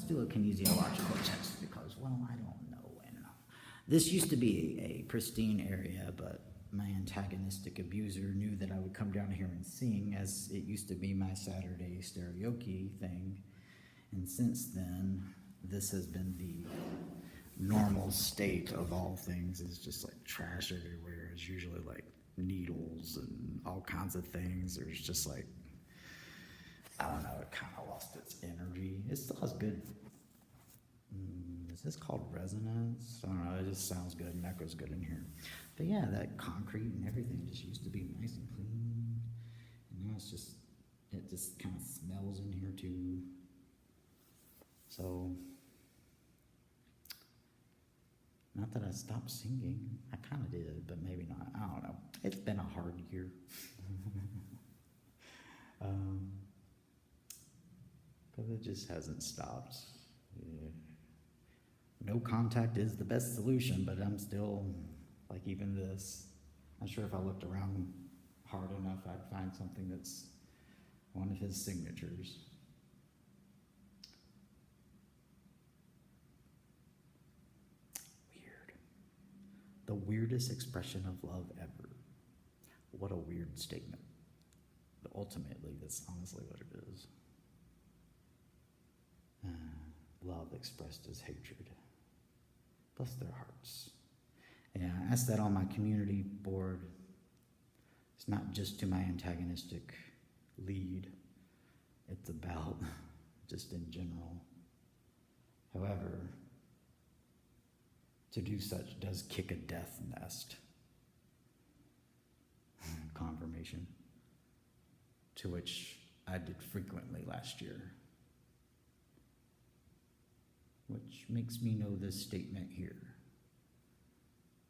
let's do a kinesiological test because, well, I don't know. And this used to be a pristine area, but my antagonistic abuser knew that I would come down here and sing, as it used to be my Saturday Staireoke thing. And since then, this has been the normal state of all things. It's just like trash everywhere. It's usually like needles and all kinds of things. There's just like, I don't know, it kind of lost its energy. It still has good, is this called resonance? I don't know, it just sounds good and echoes good in here. But yeah, that concrete and everything just used to be nice and clean. And now it just kind of smells in here too. So, not that I stopped singing. I kind of did, but maybe not. I don't know. It's been a hard year. Because it just hasn't stopped. Yeah. No contact is the best solution, but I'm still, like even this, I'm sure if I looked around hard enough, I'd find something that's one of his signatures. Weird. The weirdest expression of love ever. What a weird statement. But ultimately, that's honestly what it is. Love expressed as hatred. Bless their hearts. And I asked that on my community board. It's not just to my antagonistic lead. It's about just in general. However, to do such does kick a death nest. Confirmation. To which I did frequently last year. Which makes me know this statement here.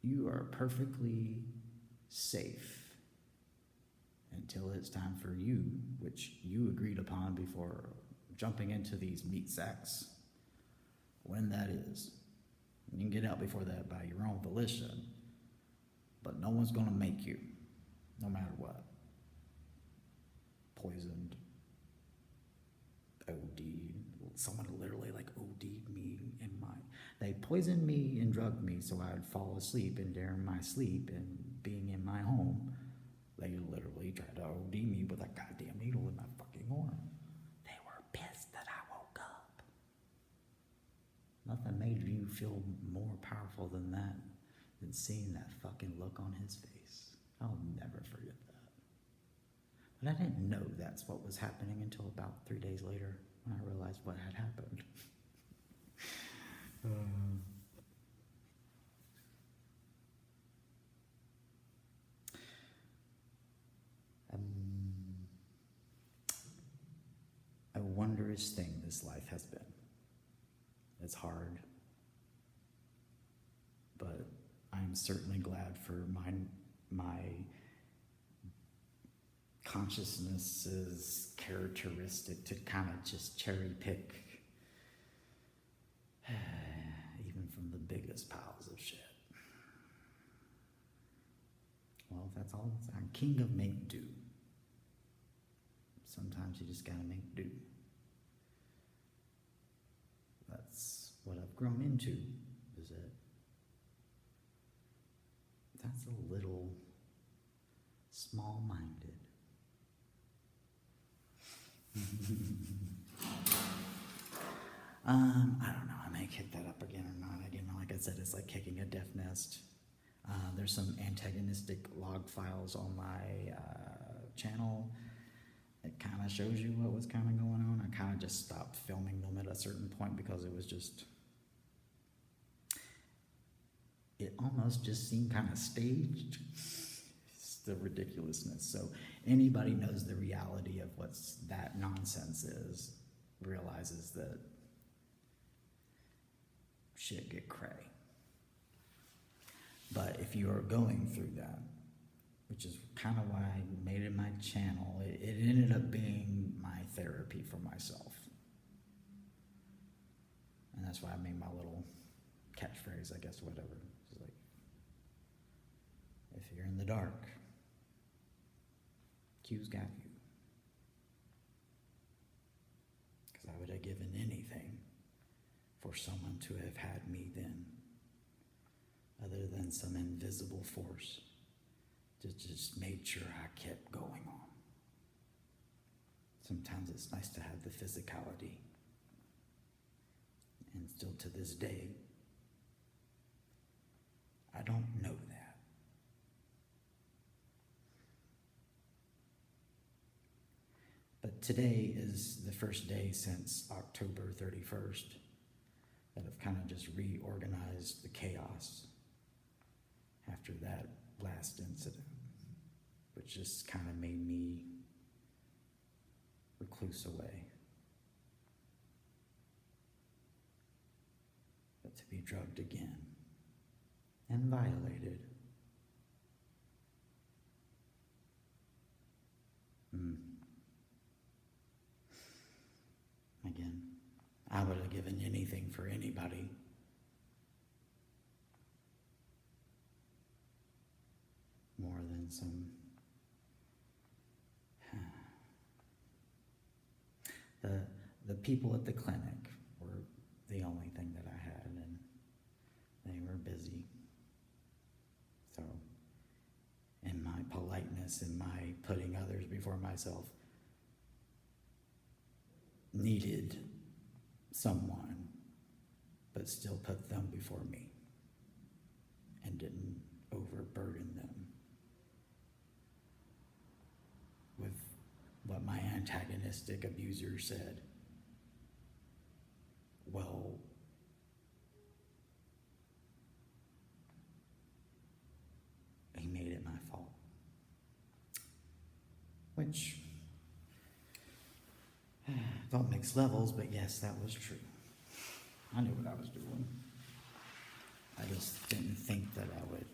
You are perfectly safe until it's time for you, which you agreed upon before jumping into these meat sacks, when that is. You can get out before that by your own volition, but no one's going to make you, no matter what. Poisoned, OD'd. Someone literally like OD'd me they poisoned me and drugged me so I would fall asleep, and during my sleep and being in my home, they literally tried to OD me with a goddamn needle in my fucking arm. They were pissed that I woke up. Nothing made you feel more powerful than that, than seeing that fucking look on his face. I'll never forget that. But I didn't know that's what was happening until about 3 days later when I realized what had happened. A wondrous thing this life has been. It's hard, but I'm certainly glad for my consciousness's characteristic to kind of just cherry pick even from the biggest piles of shit. Well, that's all. I'm king of make do. Sometimes you just gotta make do. That's what I've grown into, is it? That's a little small-minded. I don't know, I may kick that up again or not. Again, like I said, it's like kicking a death nest. There's some antagonistic log files on my channel. It kind of shows you what was kind of going on. I kind of just stopped filming them at a certain point because it was just, it almost just seemed kind of staged. It's the ridiculousness. So anybody knows the reality of what's that nonsense is, realizes that shit get cray. But if you are going through that, which is kind of why I made it my channel, it ended up being my therapy for myself. And that's why I made my little catchphrase, I guess, whatever. It's like, if you're in the dark, QGotU. Because I would have given anything for someone to have had me then, other than some invisible force that just made sure I kept going on. Sometimes it's nice to have the physicality. And still to this day, I don't know that. But today is the first day since October 31st that I've kind of just reorganized the chaos after that last incident, which just kind of made me recluse away. But to be drugged again and violated. Again, I would have given anything for anybody. More than some the people at the clinic were the only thing that I had, and they were busy. So, in my politeness and my putting others before myself, needed someone, but still put them before me and didn't overburden them with what my antagonistic abuser said. Well, he made it my fault. Which felt mixed levels, but yes, that was true. I knew what I was doing. I just didn't think that I would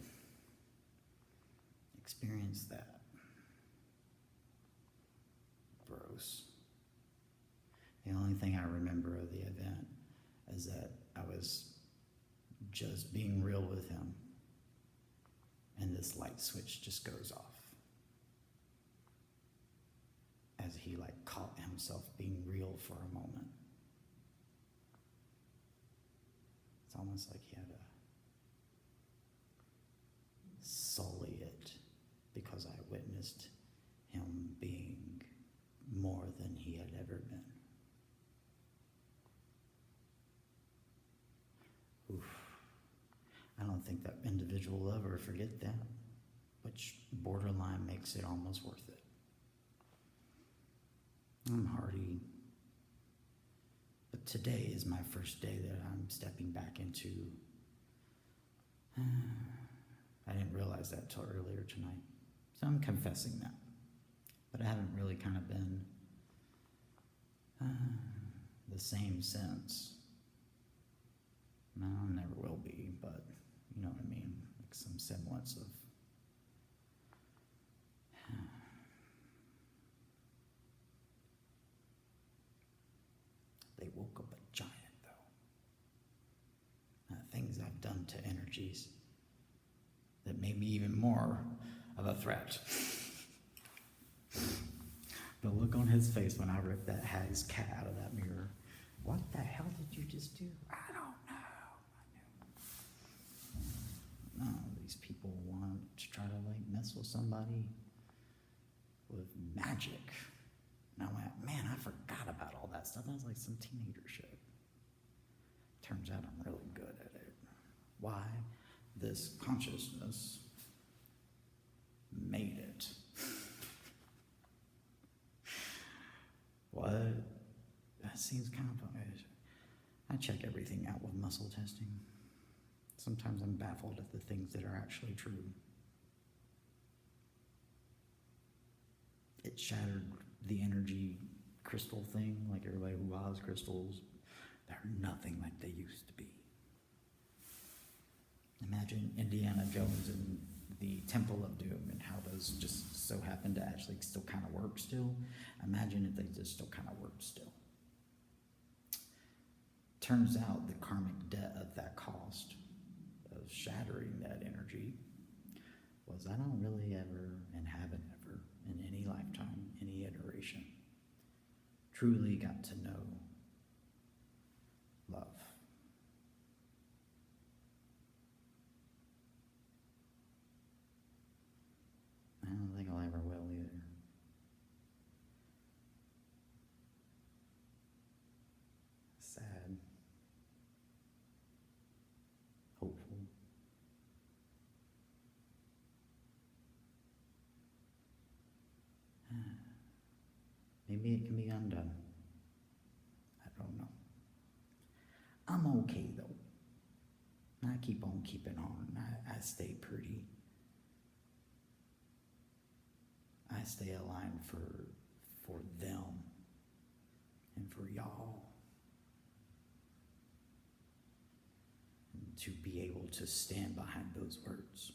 experience that. Gross. The only thing I remember of the event is that I was just being real with him, and this light switch just goes off as he caught himself being real for a moment. It's almost like he had to sully it because I witnessed him being more than he had ever been. Oof. I don't think that individual will ever forget that, which borderline makes it almost worth it. I'm hardy, but today is my first day that I'm stepping back into. I didn't realize that till earlier tonight, so I'm confessing that. But I haven't really kind of been the same since. No, I never will be, but you know what I mean, like some semblance of they woke up a giant, though. Things I've done to energies that made me even more of a threat. The look on his face when I ripped that hag's cat out of that mirror. What the hell did you just do? I don't know. No, these people want to try to mess with somebody with magic. And I went, man, I forgot about all that stuff. That was like some teenager shit. Turns out I'm really good at it. Why? This consciousness made it. What? That seems kind of... I check everything out with muscle testing. Sometimes I'm baffled at the things that are actually true. It shattered the energy crystal thing, like everybody who has crystals. They're nothing like they used to be. Imagine Indiana Jones and the Temple of Doom and how those just so happen to actually still kind of work still. Imagine if they just still kind of worked still. Turns out the karmic debt of that cost of shattering that energy was I don't really ever and haven't ever in any lifetime, any iteration, truly got to know love. I don't think I'll ever will either. Sad. Hopeful. Maybe it can be undone. I don't know. I'm okay though. I keep on keeping on. I stay pretty. I stay aligned for them and for y'all. And to be able to stand behind those words.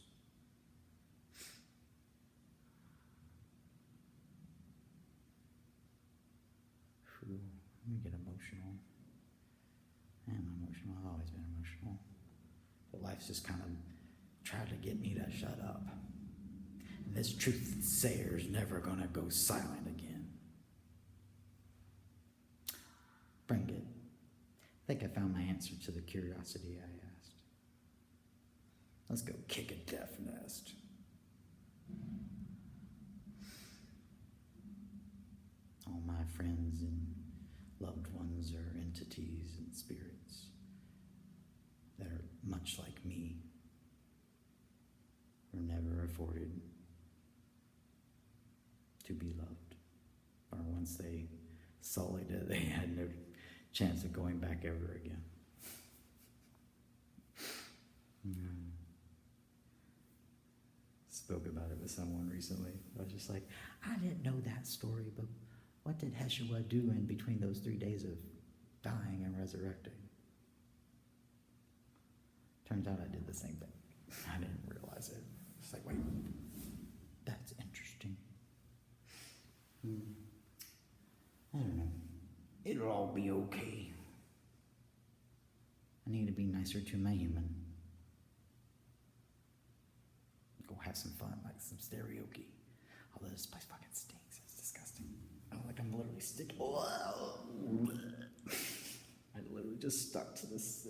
Whew, let me get emotional. I am emotional. I've always been emotional. But life's just kind of tried to get me to shut up. And this truth sayer's never going to go silent again. Bring it. I think I found my answer to the curiosity I asked. Let's go kick a death nest. All my friends and loved ones are entities and spirits that are much like me, were never afforded to be loved. Or once they sullied it, they had no chance of going back ever again. Spoke about it with someone recently. I was just like, I didn't know that story, but what did Yeshua do in between those 3 days of dying and resurrecting? Turns out I did the same thing. I didn't realize it. It's like, wait, that's interesting. I don't know. It'll all be okay. I need to be nicer to my human. Go have some fun, like some Staireoke. Although this place fucking stinks. It's disgusting. I don't like I'm literally sticking. I literally just stuck to this.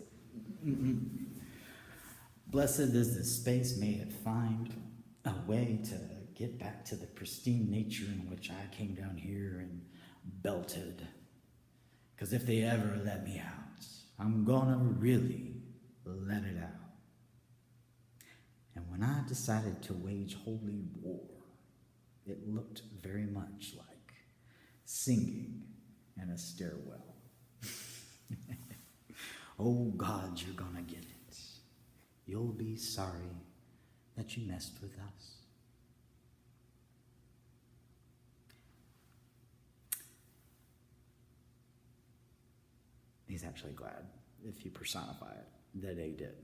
Blessed is the space, may it find a way to get back to the pristine nature in which I came down here and belted. Because if they ever let me out, I'm gonna really let it out. And when I decided to wage holy war, it looked very much like singing in a stairwell. Oh God, you're gonna get it. You'll be sorry that you messed with us. He's actually glad, if you personify it, that they did.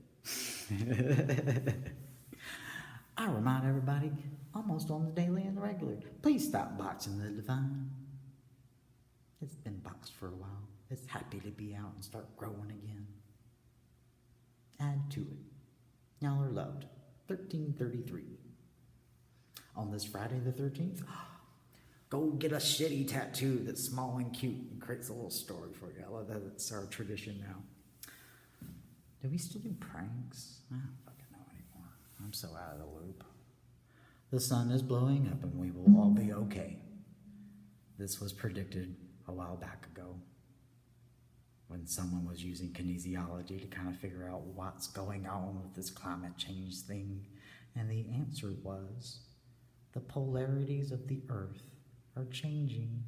I remind everybody, almost on the daily and the regular, please stop boxing the divine. It's been boxed for a while. It's happy to be out and start growing again. Add to it. Y'all are loved. 1333. On this Friday the 13th, go get a shitty tattoo that's small and cute and creates a little story for you. I love that it's our tradition now. Do we still do pranks? I don't fucking know anymore. I'm so out of the loop. The sun is blowing up and we will all be okay. This was predicted a while back ago when someone was using kinesiology to kind of figure out what's going on with this climate change thing. And the answer was the polarities of the earth are changing.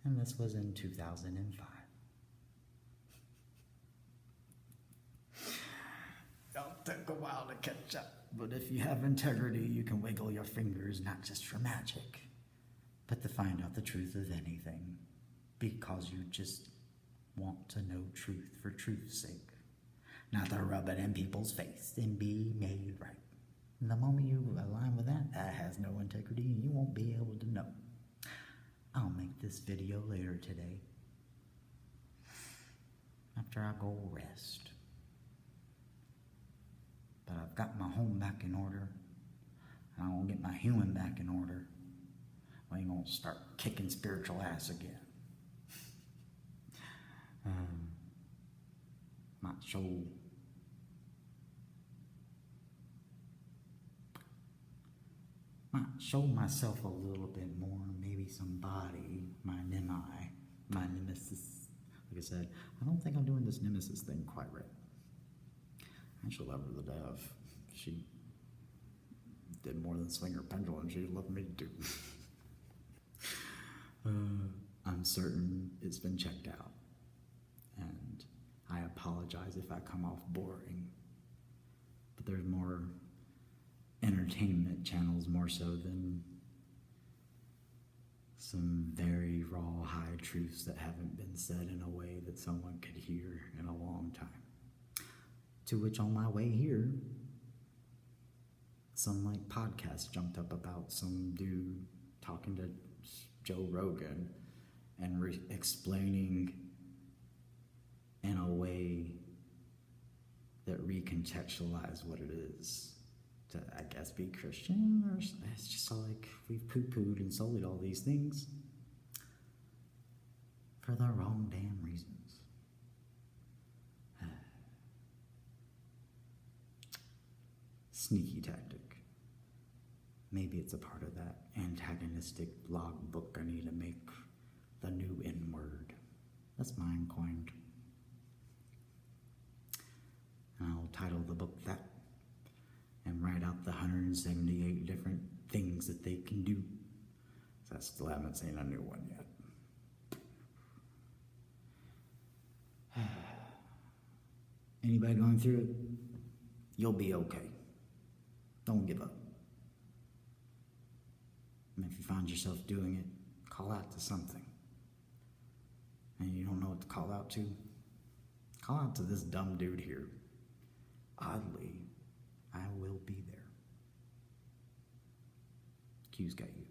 And this was in 2005. It'll take a while to catch up, but if you have integrity, you can wiggle your fingers not just for magic, but to find out the truth of anything, because you just want to know truth for truth's sake, not to rub it in people's face and be made right. And the moment you align with that, that has no integrity and you won't be able to know. I'll make this video later today, after I go rest. But I've got my home back in order, and I'm gonna get my human back in order. I ain't gonna start kicking spiritual ass again. Not so. might show myself a little bit more, maybe somebody, my nemesis. Like I said, I don't think I'm doing this nemesis thing quite right. I actually love her to death. She did more than swing her pendulum. She loved me to do. I'm certain it's been checked out, and I apologize if I come off boring, but there's more entertainment channels more so than some very raw high truths that haven't been said in a way that someone could hear in a long time. To which on my way here, some like podcast jumped up about some dude talking to Joe Rogan and explaining in a way that recontextualized what it is to, I guess, be Christian. Or it's just like we've poo-pooed and sullied all these things for the wrong damn reasons. Sneaky tactic. Maybe it's a part of that antagonistic logbook I need to make the new N-word. That's mine coined. And I'll title the book that and write out the 178 different things that they can do. So I still haven't seen a new one yet. Anybody going through it? You'll be okay. Don't give up. And if you find yourself doing it, call out to something. And you don't know what to call out to? Call out to this dumb dude here. Oddly, I will be there. QGotU.